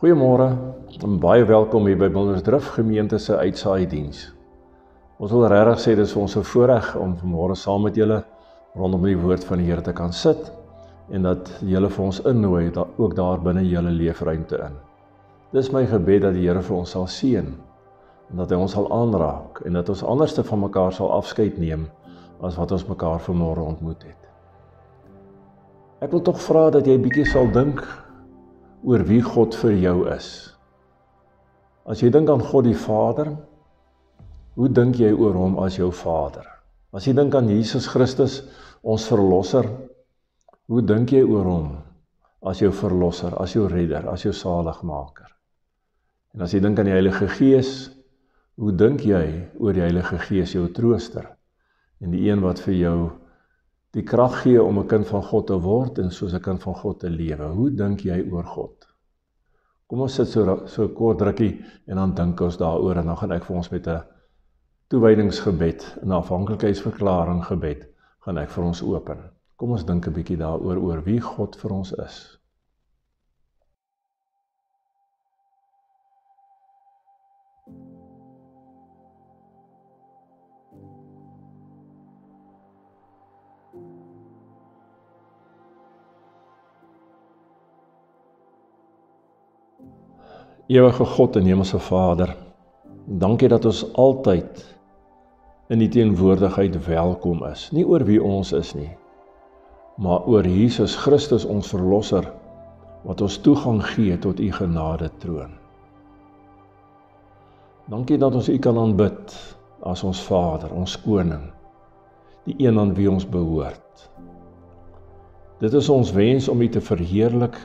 Goeiemôre en baie welkom hier by Wildersdrift Gemeente se uitsaaidiens. Ons wil regtig sê dit is vir ons 'n voorreg om vanmôre saam met julle rondom die woord van die Here te kan sit en dat julle vir ons innooi ook daar binne julle leefruimte in. Dis my gebed dat die Here vir ons sal seën en dat hy ons sal aanraak en dat ons anderste van mekaar sal afskeid neem as wat ons mekaar vanmôre ontmoet het. Ek wil tog vra dat jy bietjie sal dink oor wie God vir jou is. As jy dink aan God die Vader, hoe dink jy oor hom as jou Vader? As jy dink aan Jesus Christus, ons Verlosser, hoe dink jy oor hom as jou Verlosser, as jou Redder, as jou Saligmaker? En as jy dink aan die Heilige Gees, hoe dink jy oor die Heilige Gees, jou Trooster, en die een wat vir jou die krag gee om 'n kind van God te word en soos 'n kind van God te lewe? Hoe dink jy oor God? Kom ons sit so kort rukkie en dan dink ons daaroor en dan gaan ek vir ons met 'n toewydingsgebed, 'n afhanklikheidsverklaring gebed, gaan ek vir ons open. Kom ons dink 'n bietjie daaroor oor wie God vir ons is. Ewige God en Hemelse Vader, dankie dat ons altyd in die teenwoordigheid welkom is. Nie oor wie ons is nie, maar oor Jesus Christus ons Verlosser, wat ons toegang gee tot U genade troon. Dankie dat ons U kan aanbid as ons Vader, ons Koning, die een aan wie ons behoort. Dit is ons wens om U te verheerlik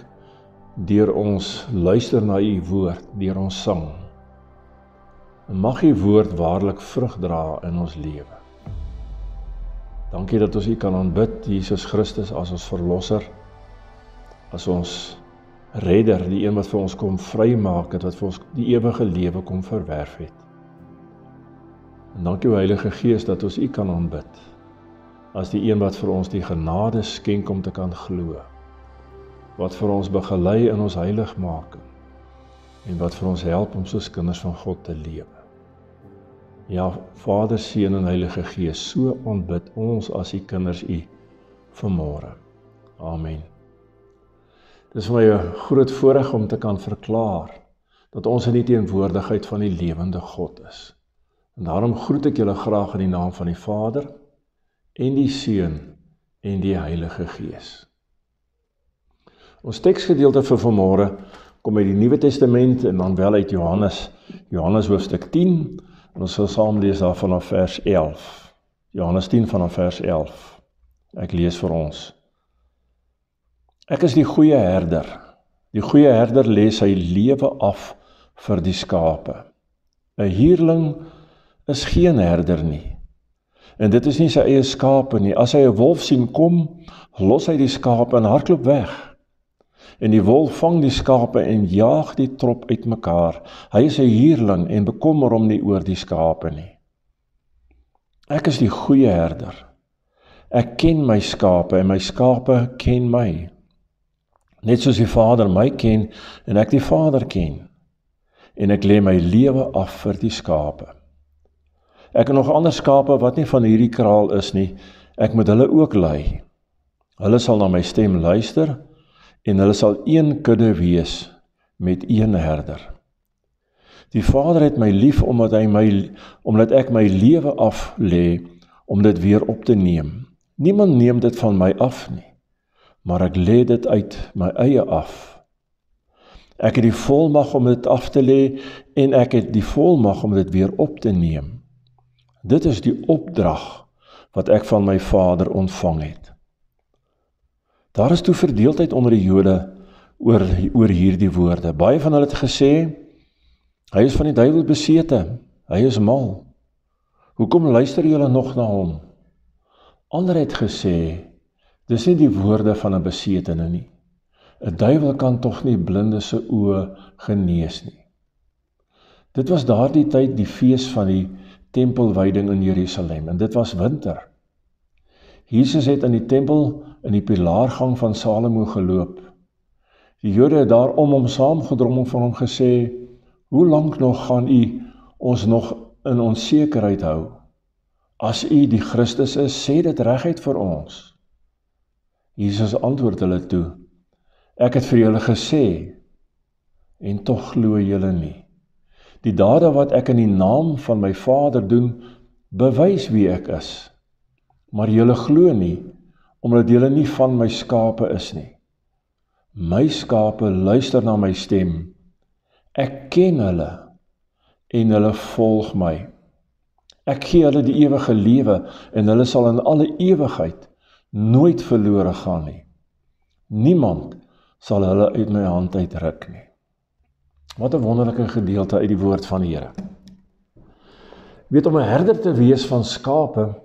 deur ons luister na U woord, deur ons sang. En mag U woord waarlik vrug dra in ons lewe. Dankie dat ons U kan aanbid, Jesus Christus as ons Verlosser, as ons Redder, die een wat vir ons kom vrymaak het, wat vir ons die ewige lewe kom verwerf het. En dankie o Heilige Gees dat ons U kan aanbid, as die een wat vir ons die genade skenk om te kan glo, wat vir ons begelei in ons heiligmaking en wat vir ons help om soos kinders van God te lewe. Ja, Vader, Seun en Heilige Gees, so aanbid ons as U kinders U vanmôre. Amen. Dit is vir my 'n groot voorreg om te kan verklaar dat ons in die teenwoordigheid van die lewende God is. En daarom groet ek julle graag in die naam van die Vader en die Seun en die Heilige Gees. Ons teksgedeelte vir vanmôre kom uit die Nuwe Testament en dan wel uit Johannes hoofstuk 10, en ons sal saam lees daar vanaf vers 11. Johannes 10 vanaf vers 11. Ek lees vir ons. Ek is die goeie herder. Die goeie herder lê sy lewe af vir die skape. 'n Huurling is geen herder nie. En dit is nie sy eie skape nie. As hy 'n wolf sien kom, los hy die skape en hardloop weg. En die wolf vang die skape en jaag die trop uitmekaar. Hy is 'n huurling en bekommer hom nie oor die skape nie. Ek is die goeie herder. Ek ken my skape en my skape ken my. Net soos die Vader my ken en ek die Vader ken. En ek lê my lewe af vir die skape. Ek het nog ander skape wat nie van hierdie kraal is nie. Ek moet hulle ook lei. Hulle sal na my stem luister en hulle sal een kudde wees met een herder. Die Vader het my lief omdat ek my lewe af lê om dit weer op te neem. Niemand neem dit van my af nie, maar ek lê dit uit my eie af. Ek het die volmag om dit af te lê en ek het die volmag om dit weer op te neem. Dit is die opdrag wat ek van my Vader ontvang het. Daar is toe verdeeldheid onder die Jode oor hierdie woorde. Baie van hulle het gesê, hy is van die duiwel besete, hy is mal. Hoekom luister julle nog na hom? Ander het gesê, dis nie die woorde van 'n besetene nie. 'n Duiwel kan tog nie blinde se oë genees nie. Dit was daardie tyd die fees van die tempelwyding in Jerusalem, en dit was winter. Jesus het in die tempel in die pilaargang van Salomo geloop. Die Jode het daar om hom saamgedrom en van hom gesê, hoe lank nog gaan u ons nog in onsekerheid hou? As u die Christus is, sê dit reguit vir ons. Jesus antwoord hulle toe, ek het vir julle gesê, en tog glo julle nie. Die dade wat ek in die naam van my Vader doen, bewys wie ek is. Maar julle glo nie, omdat julle nie van my skape is nie. My skape luister na my stem. Ek ken hulle, en hulle volg my. Ek gee hulle die ewige lewe, en hulle sal in alle ewigheid nooit verlore gaan nie. Niemand sal hulle uit my hand uitruk nie. Wat 'n wonderlike gedeelte uit die woord van die Here. Weet, om 'n herder te wees van skape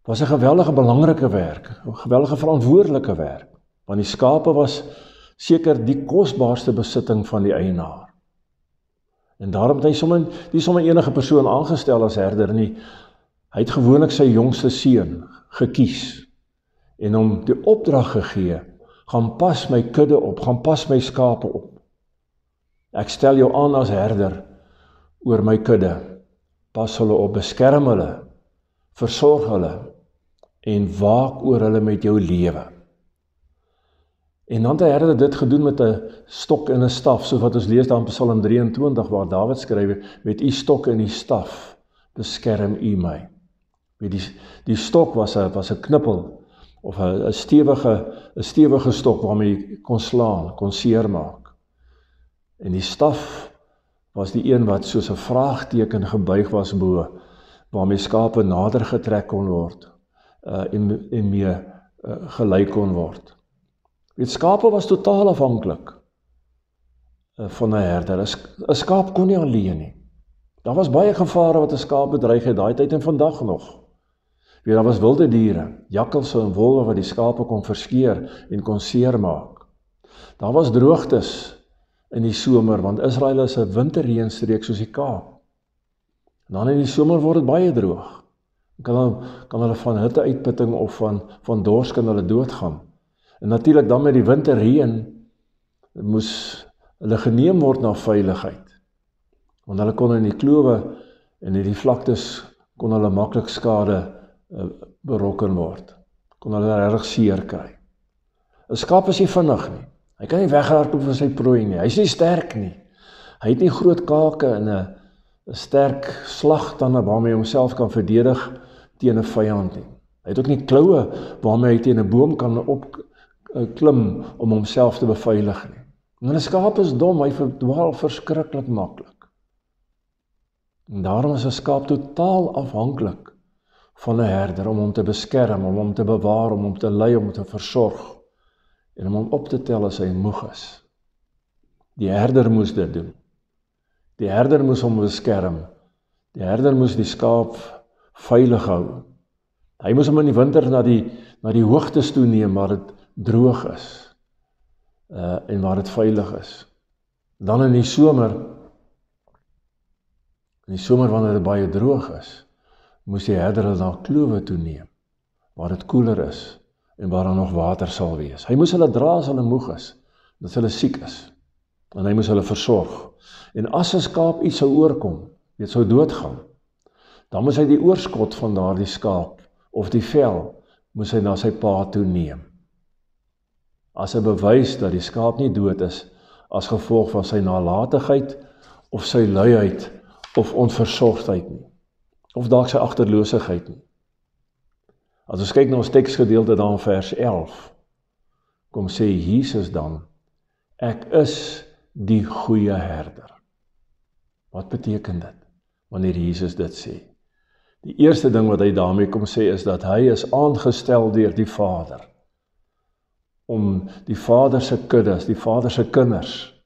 was 'n geweldige belangrike werk, 'n geweldige verantwoordelike werk, want die skape was seker die kosbaarste besitting van die eienaar. En daarom het hy nie sommer enige persoon aangestel as herder nie. Hy het gewoonlik sy jongste seun gekies en hom die opdrag gegee, gaan pas my kudde op, gaan pas my skape op. Ek stel jou aan as herder oor my kudde, pas hulle op, beskerm hulle, versorg hulle en waak oor hulle met jou lewe. En dan het die herder dit gedoen met 'n stok en 'n staf, soos wat ons lees daar in Psalm 23, waar Dawid skryf, met u stok en die staf beskerm u my. Die stok was 'n knippel, of 'n stewige stok waarmee jy kon slaan, kon seermaak. En die staf was die een wat soos 'n vraagteken gebuig was bo, waarmee skape nader getrek kon word, en mee gelei kon word. Weet, skape was totaal afhanklik van 'n herder. 'n Skaap kon nie alleen nie. Daar was baie gevare wat 'n skaap bedreig het daai tyd en vandag nog. Weet, daar was wilde diere, jakkalse en wolwe wat die skape kon verskeer en kon seermaak. Daar was droogtes in die somer, want Israel is 'n winterreënstreek soos die Kaap. En dan in die somer word dit baie droog. Kan hulle van hitteuitputting of van dors kan hulle doodgaan. En natuurlik dan met die winterreën moes hulle geneem word na veiligheid. Want hulle kon in die klowe en in die vlaktes kon hulle maklik skade berokken word. Kon hulle regtig seer kry. 'n Skaap is nie vinnig nie. Hy kan nie weghardloop van sy prooi nie. Hy is nie sterk nie. Hy het nie groot kake en 'n sterk slagtande waarmee hy homself kan verdedig teen 'n vyand nie. Hy het ook nie kloue waarmee hy teen 'n boom kan opklim om homself te beveilig nie. En 'n skaap is dom, hy verdwaal verskriklik maklik. En daarom is 'n skaap totaal afhanklik van 'n herder om hom te beskerm, om hom te bewaar, om hom te lei, om hom te versorg en om hom op te tel as hy moeg is. Die herder moes dit doen. Die herder moes hom beskerm. Die herder moes die skaap veilig hou. Hy moes hom in die winter na die hoogtes toe neem waar dit droog is en waar dit veilig is. Dan in die somer wanneer dit baie droog is, moes die herder hulle na klowe toe neem waar dit koeler is en waar daar nog water sal wees. Hy moes hulle dra as hulle moeg is, dat hulle siek is. En hy moes hulle versorg. En as 'n skaap iets sou oorkom, dit sou doodgaan, dan moes hy die oorskot van daardie skaap of die vel moes hy na sy pa toe neem. As 'n bewys dat die skaap nie dood is as gevolg van sy nalatigheid of sy luiheid of onversorgdheid nie, of dalk sy agterloosheid nie. As ons kyk na ons teksgedeelte dan vers 11, kom sê Jesus dan, ek is die goeie herder. Wat beteken dit, wanneer Jesus dit sê? Die eerste ding wat hy daarmee kom sê is dat hy is aangestel deur die Vader, om die Vader se kuddes, die Vader se kinders,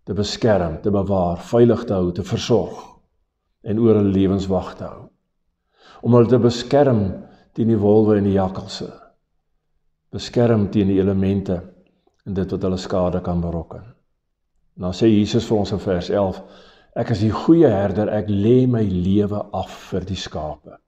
te beskerm, te bewaar, veilig te hou, te versorg, en oor hulle lewens wag te hou. Om hulle te beskerm teen die wolwe en die jakkalse, beskerm teen die elemente, en dit wat hulle skade kan berokken. En dan sê Jesus vir ons in vers 11, ek is die goeie herder, ek lê my lewe af vir die skape.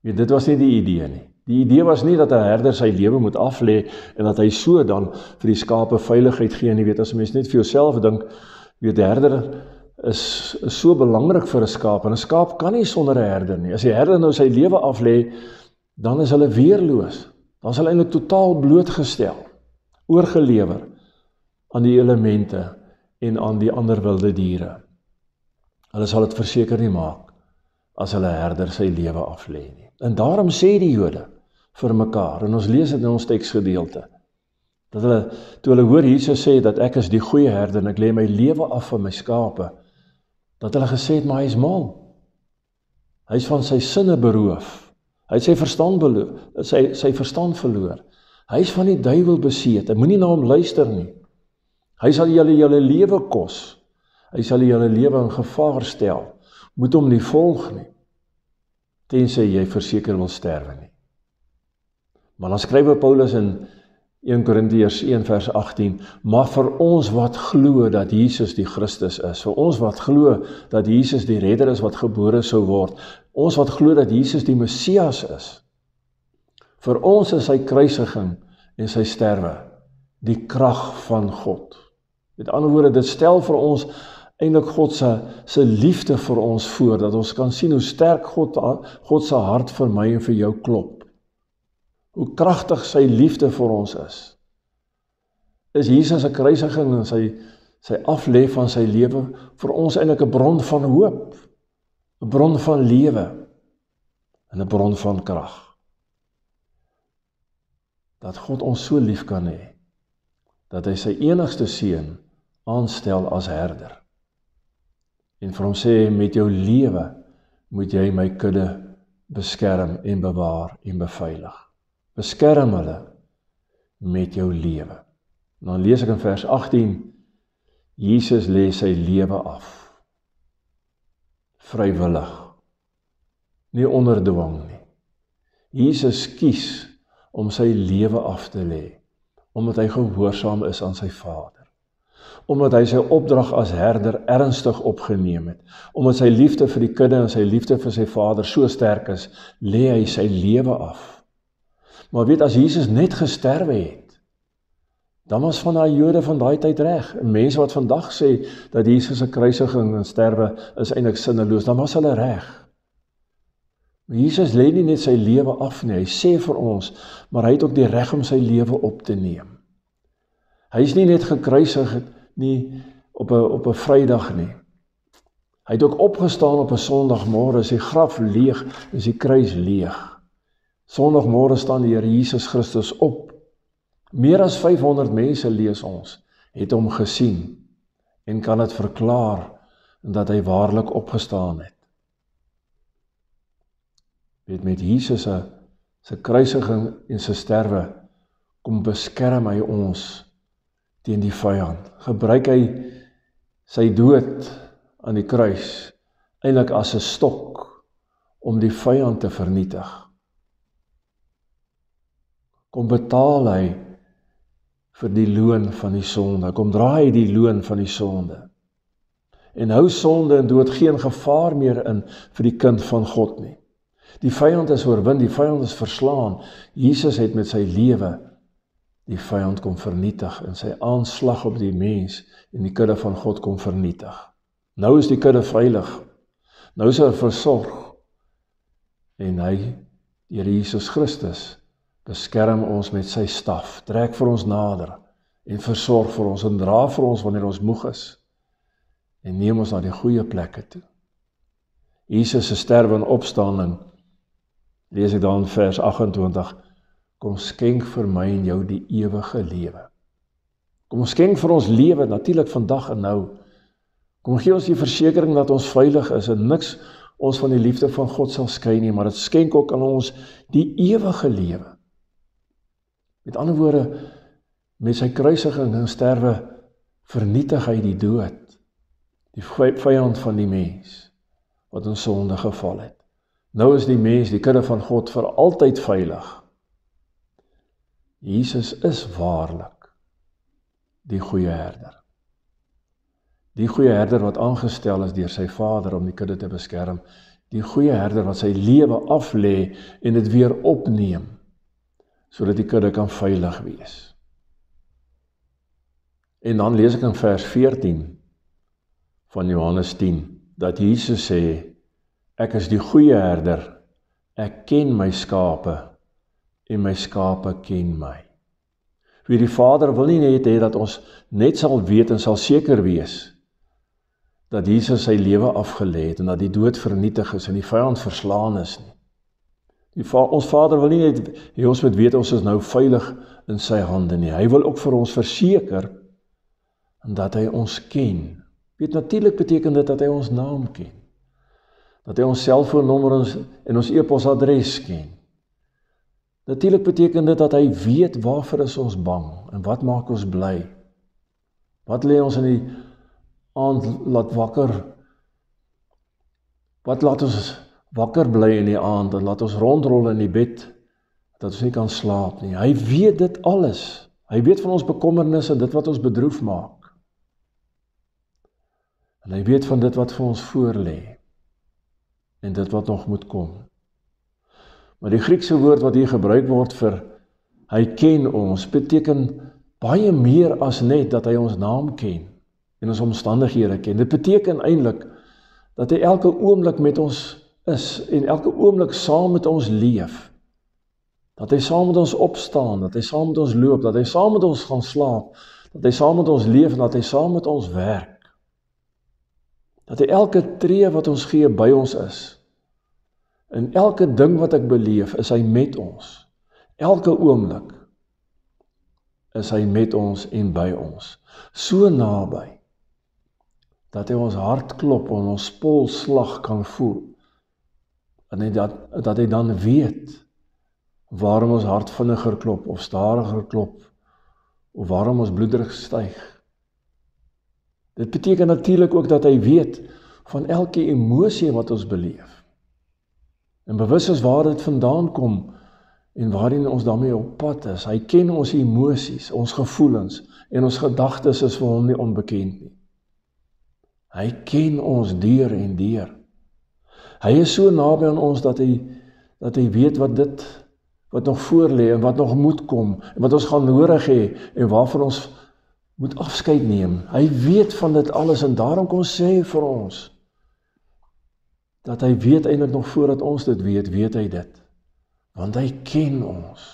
Dit was nie die idee nie. Die idee was nie dat 'n herder sy lewe moet aflê en dat hy so dan vir die skape veiligheid gee. En jy weet, as 'n mens net vir jouself dink, weet, die herder is so belangrik vir 'n skaap, en 'n skaap kan nie sonder 'n herder nie. As die herder nou sy lewe aflê, dan is hulle weerloos. Dan is hulle eintlik totaal blootgestel, oorgelewer aan die elemente en aan die ander wilde diere. Hulle sal dit verseker nie maak as hulle herder sy lewe aflê nie. En daarom sê die Jode vir mekaar, en ons lees dit in ons teksgedeelte, dat hulle, toe hulle hoor Jesus sê dat ek is die goeie herder en ek lê my lewe af vir my skape, dat hulle gesê het, maar hy is mal. Hy is van sy sinne beroof. Hy het sy verstand verloor. Hy is van die duiwel beseet. Hy moenie na hom luister nie. Hy sal julle lewe kos. Hy sal julle lewe in gevaar stel. Moet hom nie volg nie, tensy jy verseker wil sterwe nie. Maar dan skryf Paulus in 1 Korintiërs 1 vers 18, maar vir ons wat glo dat Jesus die Christus is, vir ons wat glo dat Jesus die redder is wat gebore sou word, ons wat glo dat Jesus die Messias is, vir ons is sy kruisiging en sy sterwe die krag van God. Met ander woorde, dit stel vir ons eintlik God se liefde vir ons voor, dat ons kan sien hoe sterk God se hart vir my en vir jou klop. Hoe kragtig sy liefde vir ons is. Is Jesus se kruisiging en sy aflê van sy lewe vir ons eintlik 'n bron van hoop, 'n bron van lewe en 'n bron van krag. Dat God ons so lief kan hê, dat hy sy enigste seun aanstel as herder. En vir hom sê, met jou lewe moet jy my kudde beskerm en bewaar en beveilig. Beskerm hulle met jou lewe. En dan lees ek in vers 18, Jesus lê sy lewe af. Vrywillig. Nie onder dwang nie. Jesus kies om sy lewe af te lê, omdat hy gehoorsaam is aan sy Vader. Omdat hy sy opdrag as herder ernstig opgeneem het, omdat sy liefde vir die kudde en sy liefde vir sy Vader so sterk is, lê hy sy lewe af. Maar weet, as Jesus net gesterwe het, dan was van daai Jode van daai tyd reg. En mense wat vandag sê dat Jesus se kruisiging en sterwe is eintlik sinneloos, dan was hulle reg. Maar Jesus lê nie net sy lewe af nie, hy sê vir ons, maar hy het ook die reg om sy lewe op te neem. Hy is nie net gekruisig nie op 'n Vrydag nie. Hy het ook opgestaan op 'n Sondagmôre, is die graf leeg, is die kruis leeg. Sondagmôre staan die Here Jesus Christus op. Meer as 500 mense, lees ons, het hom gesien en kan dit verklaar dat hy waarlik opgestaan het. Weet, met Jesus se kruisiging en sy sterwe kom beskerm hy ons teen die vyand. Gebruik hy sy dood aan die kruis eintlik as 'n stok om die vyand te vernietig. Kom betaal hy vir die loon van die sonde, kom draai hy die loon van die sonde. En hou sonde en dood geen gevaar meer in vir die kind van God nie. Die vyand is oorwin, die vyand is verslaan. Jesus het met sy lewe die vyand kom vernietig en sy aanslag op die mens en die kudde van God kom vernietig. Nou is die kudde veilig. Nou is hy versorg. En hy, die Here Jesus Christus, beskerm ons met sy staf, trek vir ons nader en versorg vir ons en dra vir ons wanneer ons moeg is en neem ons na die goeie plekke toe. Jesus se sterwe en opstanding, lees ek dan vers 28, kom skenk vir my en jou die ewige lewe. Kom skenk vir ons lewe, natuurlik vandag en nou. Kom gee ons die versekering dat ons veilig is en niks ons van die liefde van God sal skei nie, maar dit skenk ook aan ons die ewige lewe. Met ander woorde, met sy kruisiging en sterwe vernietig hy die dood, die vyand van die mens, wat in sonde geval het. Nou is die mens, die kudde van God, vir altyd veilig. Jesus is waarlik die goeie herder. Die goeie herder wat aangestel is deur sy Vader om die kudde te beskerm. Die goeie herder wat sy lewe aflê en dit weer opneem sodat die kudde kan veilig wees. En dan lees ek in vers 14 van Johannes 10, dat Jesus sê, ek is die goeie herder, ek ken my skape, en my skape ken my. Wie die Vader wil nie net hê dat ons net sal weet en sal seker wees, dat Jesus sy lewe afgelê het, en dat die dood vernietig is, en die vyand verslaan is nie. Ons Vader wil nie net hê ons moet weet, ons is nou veilig in sy hande nie. Hy wil ook vir ons verseker, dat hy ons ken. Weet, natuurlik beteken dit dat hy ons naam ken. Dat hy ons selfoonnommer en ons e-posadres ken. Natuurlik beteken dit dat hy weet waarvoor is ons bang en wat maak ons bly. Wat lê ons in die aand laat wakker? Wat laat ons wakker bly in die aand en laat ons rondrol in die bed dat ons nie kan slaap nie. Hy weet dit alles. Hy weet van ons bekommernisse en dit wat ons bedroef maak. En hy weet van dit wat vir ons voorlê en dit wat nog moet kom. Maar die Griekse woord wat hier gebruik word vir hy ken ons, beteken baie meer as net dat hy ons naam ken en ons omstandighede ken. Dit beteken eintlik dat hy elke oomblik met ons is en elke oomblik saam met ons leef. Dat hy saam met ons opstaan, dat hy saam met ons loop, dat hy saam met ons gaan slaap, dat hy saam met ons leef en dat hy saam met ons werk. Dat hy elke tree wat ons gee by ons is. En elke ding wat ek beleef, is hy met ons. Elke oomblik is hy met ons en by ons. So naby, dat hy ons hart klop en ons polsslag kan voel. En dat hy dan weet waarom ons hart vinniger klop of stadiger klop of waarom ons bloeddruk styg. Dit beteken natuurlik ook dat hy weet van elke emosie wat ons beleef. En bewus is waar dit vandaan kom en waarin ons daarmee op pad is. Hy ken ons emosies, ons gevoelens en ons gedagtes is vir hom nie onbekend nie. Hy ken ons deur en deur. Hy is so naby aan ons dat hy weet wat nog voor lê en wat nog moet kom en wat ons gaan nodig hê en waarvan ons moet afskeid neem. Hy weet van dit alles en daarom kom sê vir ons dat hy weet eintlik nog voordat ons dit weet hy dit. Want hy ken ons.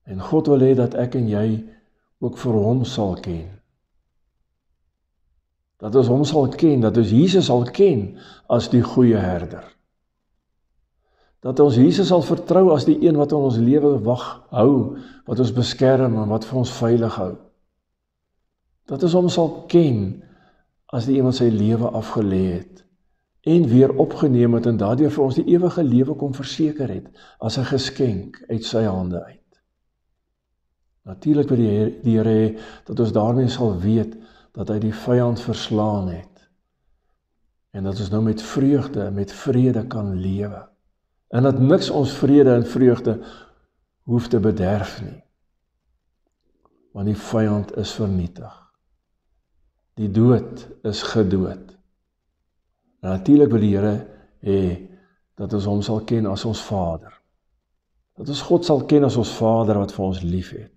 En God wil hê dat ek en jy ook vir hom sal ken. Dat ons hom sal ken, dat ons Jesus sal ken as die goeie herder. Dat ons Jesus sal vertrou as die een wat in ons lewe hou, wat ons beskerm en wat vir ons veilig hou. Dat ons hom sal ken as die een wat sy lewe afgelê het en weer opgeneem het en daardeur vir ons die ewige lewe kom verseker het as 'n geskenk uit sy hande uit. Natuurlik wil die Here hê dat ons daarmee sal weet dat hy die vyand verslaan het en dat ons nou met vreugde, met vrede kan lewe. En dat niks ons vrede en vreugde hoef te bederf nie. Want die vyand is vernietig. Die dood is gedood. En natuurlik wil die Here hê dat ons hom sal ken as ons Vader. Dat ons God sal ken as ons Vader wat vir ons lief het.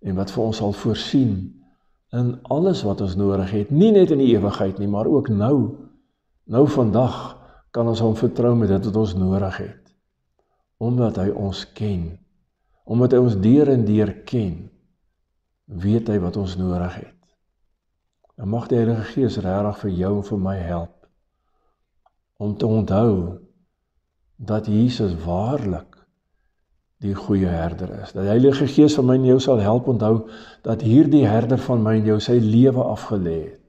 En wat vir ons sal voorsien in alles wat ons nodig het. Nie net in die ewigheid nie, maar ook nou. Nou vandag kan ons hom vertrou met dit wat ons nodig het. Omdat hy ons ken. Omdat hy ons deur en deur ken, weet hy wat ons nodig het. En mag die Heilige Gees regtig vir jou en vir my help om te onthou dat Jesus waarlik die goeie herder is. Dat die Heilige Gees van my en jou sal help onthou dat hierdie herder van my en jou sy lewe afgelê het.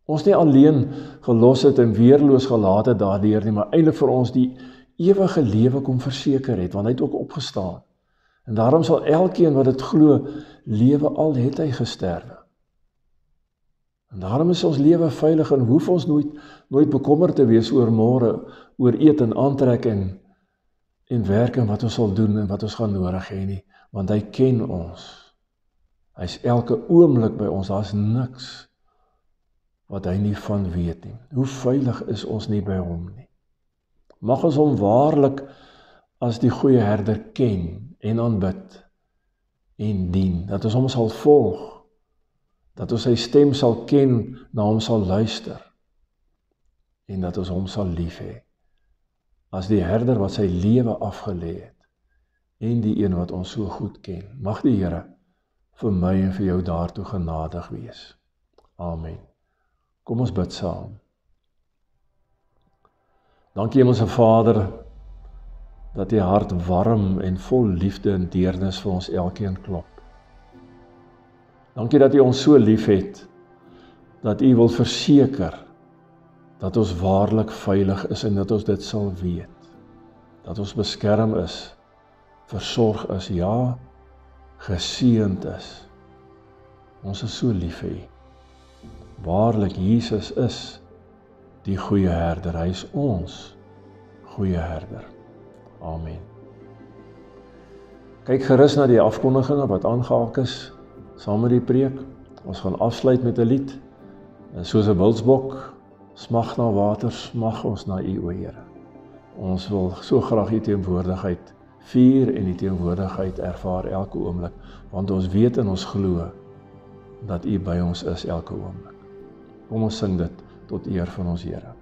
Ons nie alleen gelos het en weerloos gelaat het daardeur nie, maar eintlik vir ons die ewige lewe kom verseker het, want hy het ook opgestaan. En daarom sal elkeen wat dit glo, lewe al het hy gesterwe. En daarom is ons lewe veilig en hoef ons nooit bekommerd te wees oor môre, oor eet en aantrek en werk en wat ons sal doen en wat ons gaan nodig hê nie, want hy ken ons. Hy is elke oomblik by ons, daar is niks wat hy nie van weet nie. Hoe veilig is ons nie by hom nie. Mag ons hom waarlik as die goeie herder ken en aanbid en dien, dat ons hom sal volg, dat ons sy stem sal ken, na hom sal luister, en dat ons hom sal lief hê, as die herder wat sy lewe afgelê het, en die een wat ons so goed ken. Mag die Here vir my en vir jou daartoe genadig wees. Amen. Kom ons bid saam. Dankie Hemelse Vader, dat U hart warm en vol liefde en deernis vir ons elkeen klop. Dankie dat U ons so lief het, dat U wil verseker, dat ons waarlik veilig is en dat ons dit sal weet, dat ons beskerm is, versorg is, ja, geseënd is. Ons is so lief vir U. Waarlik, Jesus is die goeie herder, hy is ons goeie herder. Amen. Kyk gerus na die afkondigings wat aangehaak is, saam met die preek. Ons gaan afsluit met 'n lied, en soos 'n wildsbok, smag na water, smag ons na U, o Here. Ons wil so graag U teenwoordigheid vier en die teenwoordigheid ervaar elke oomblik, want ons weet en ons glo dat U by ons is elke oomblik. Kom ons sing dit tot eer van ons Here.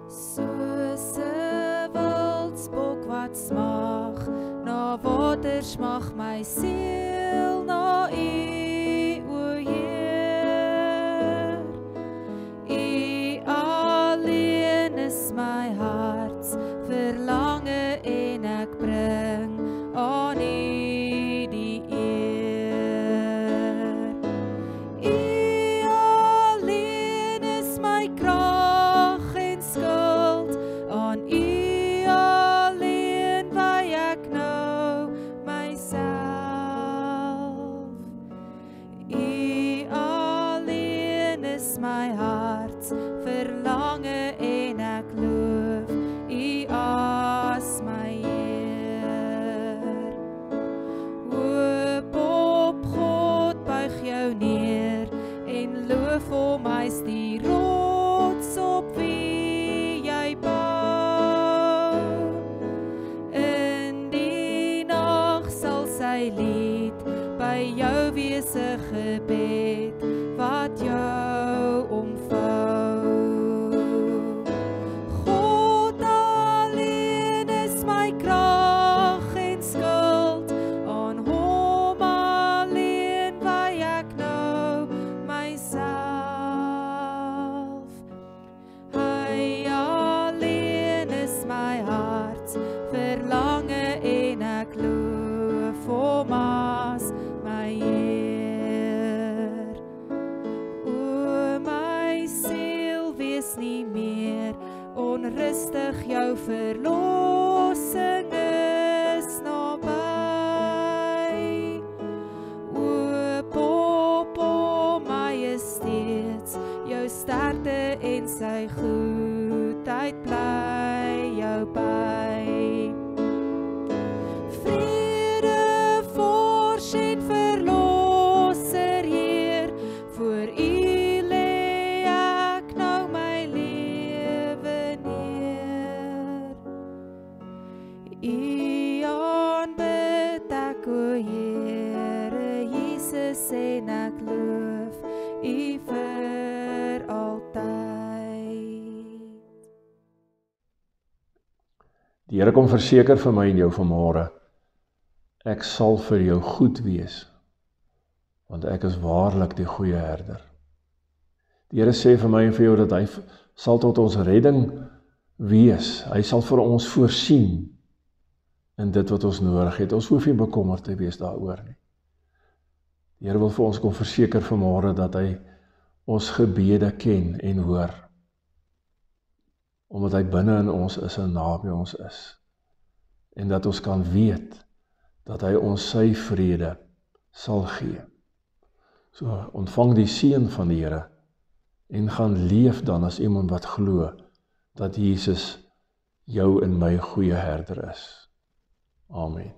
Soos 'n wildsbok wat smag na water, smag my siel na U, o Heer. U alleen is my hart verlange en ek bring aan U die eer. U alleen is my krag en skuld, aan U alleen wy ek nou myself. U alleen is my hart verlange en ek loof U as my Heer. Hoop op God, buig jou neer en loof hom, hy's die rots op wie jy bou. In die nag sal sy lied by jou wees 'n gebed wat jou omvou. God alleen is my krag en skuld, aan hom alleen wy ek nou myself. Hy alleen is my hart verlange en ek loof hom as my Heer. O my siel, wees nie meer onrustig, jou verlossing is naby. Hoop op hom, hy is steeds jou sterkte en sy goedheid bly jou by. Vrede, vors en verlosser Heer, voor U lê ek nou my lewe neer. U aanbid ek, o Here Jesus, en ek loof U vir altyd. Die Here kom verseker vir my en jou vanmôre, ek sal vir jou goed wees, want ek is waarlik die goeie herder. Die Here sê vir my en vir jou dat hy sal tot ons redding wees. Hy sal vir ons voorsien in dit wat ons nodig het. Ons hoef nie bekommerd te wees daaroor nie. Die Here wil vir ons kom verseker vanmôre dat hy ons gebede ken en hoor, omdat hy binne in ons is en naby ons is, en dat ons kan weet dat hy ons sy vrede sal gee. So ontvang die seën van die Here en gaan leef dan as iemand wat glo dat Jesus jou en my goeie herder is. Amen.